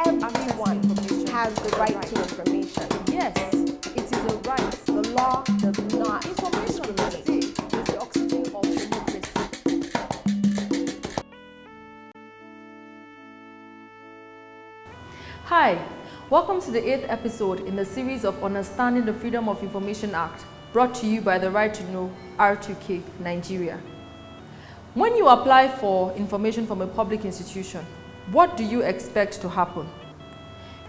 everyone has the right to information. Yes, it is a right. The law does not Information discriminate. is the oxygen of democracy. Hi, welcome to the 8th episode in the series of Understanding the Freedom of Information Act, brought to you by the Right to Know R2K Nigeria. When you apply for information from a public institution, what do you expect to happen?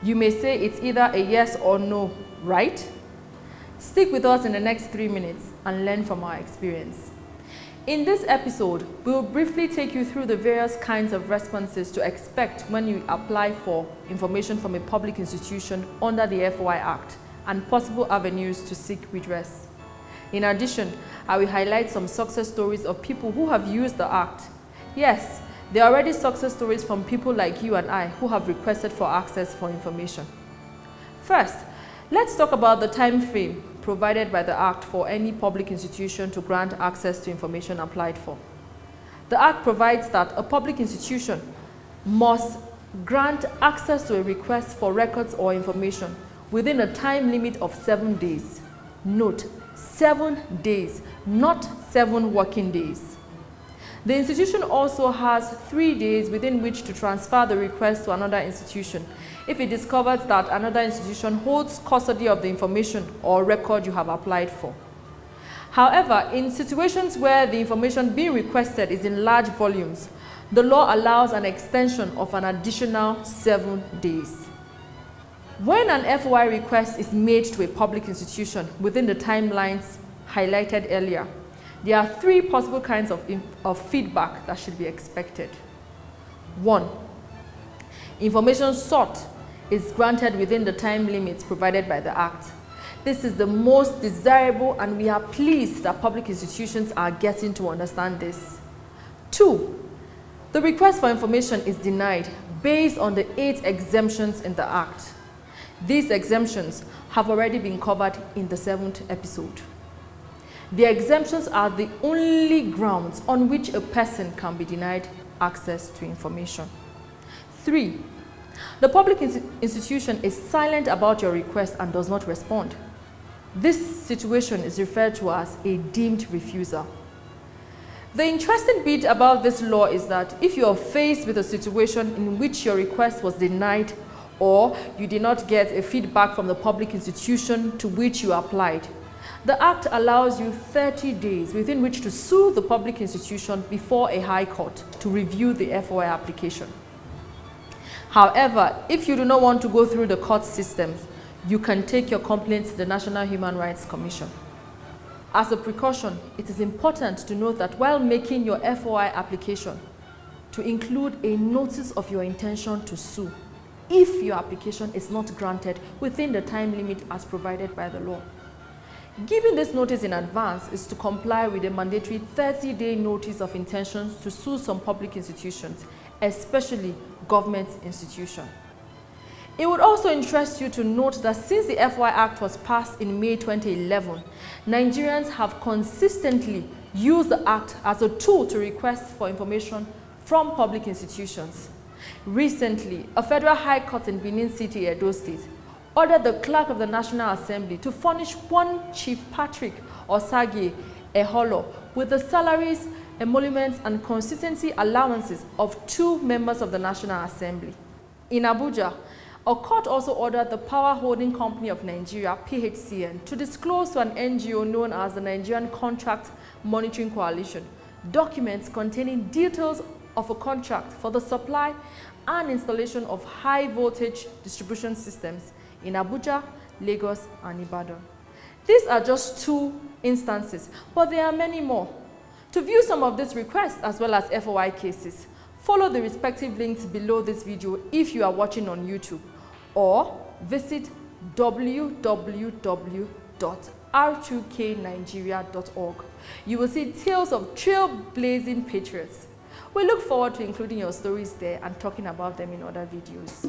You may say it's either a yes or no, right? Stick with us in the next 3 minutes and learn from our experience. In this episode, we will briefly take you through the various kinds of responses to expect when you apply for information from a public institution under the FOI Act and possible avenues to seek redress. In addition, I will highlight some success stories of people who have used the Act. Yes, there are already success stories from people like you and I who have requested for access for information. First, let's talk about the time frame provided by the Act for any public institution to grant access to information applied for. The Act provides that a public institution must grant access to a request for records or information within a time limit of 7 days. Note, 7 days, not 7 working days. The institution also has 3 days within which to transfer the request to another institution if it discovers that another institution holds custody of the information or record you have applied for. However, in situations where the information being requested is in large volumes, the law allows an extension of an additional 7 days. When an FOI request is made to a public institution within the timelines highlighted earlier, there are 3 possible kinds of feedback that should be expected. 1. Information sought is granted within the time limits provided by the Act. This is the most desirable, and we are pleased that public institutions are getting to understand this. 2. The request for information is denied based on the 8 exemptions in the Act. These exemptions have already been covered in the 7th episode. The exemptions are the only grounds on which a person can be denied access to information. 3. The public institution is silent about your request and does not respond. This situation is referred to as a deemed refusal. The interesting bit about this law is that if you are faced with a situation in which your request was denied or you did not get a feedback from the public institution to which you applied, the Act allows you 30 days within which to sue the public institution before a high court to review the FOI application. However, if you do not want to go through the court systems, you can take your complaint to the National Human Rights Commission. As a precaution, it is important to note that while making your FOI application, to include a notice of your intention to sue if your application is not granted within the time limit as provided by the law. Giving this notice in advance is to comply with the mandatory 30-day notice of intentions to sue some public institutions, especially government institutions. It would also interest you to note that since the FOI Act was passed in May 2011, Nigerians have consistently used the Act as a tool to request for information from public institutions. Recently, a federal high court in Benin City, Edo State, ordered the clerk of the National Assembly to furnish one Chief Patrick Osage Eholo with the salaries, emoluments, and constituency allowances of 2 members of the National Assembly. In Abuja, a court also ordered the Power Holding Company of Nigeria, PHCN, to disclose to an NGO known as the Nigerian Contract Monitoring Coalition documents containing details of a contract for the supply and installation of high-voltage distribution systems in Abuja, Lagos, and Ibadan. These are just 2 instances, but there are many more. To view some of these requests as well as FOI cases, follow the respective links below this video if you are watching on YouTube, or visit www.r2knigeria.org. You will see tales of trailblazing patriots. We look forward to including your stories there and talking about them in other videos.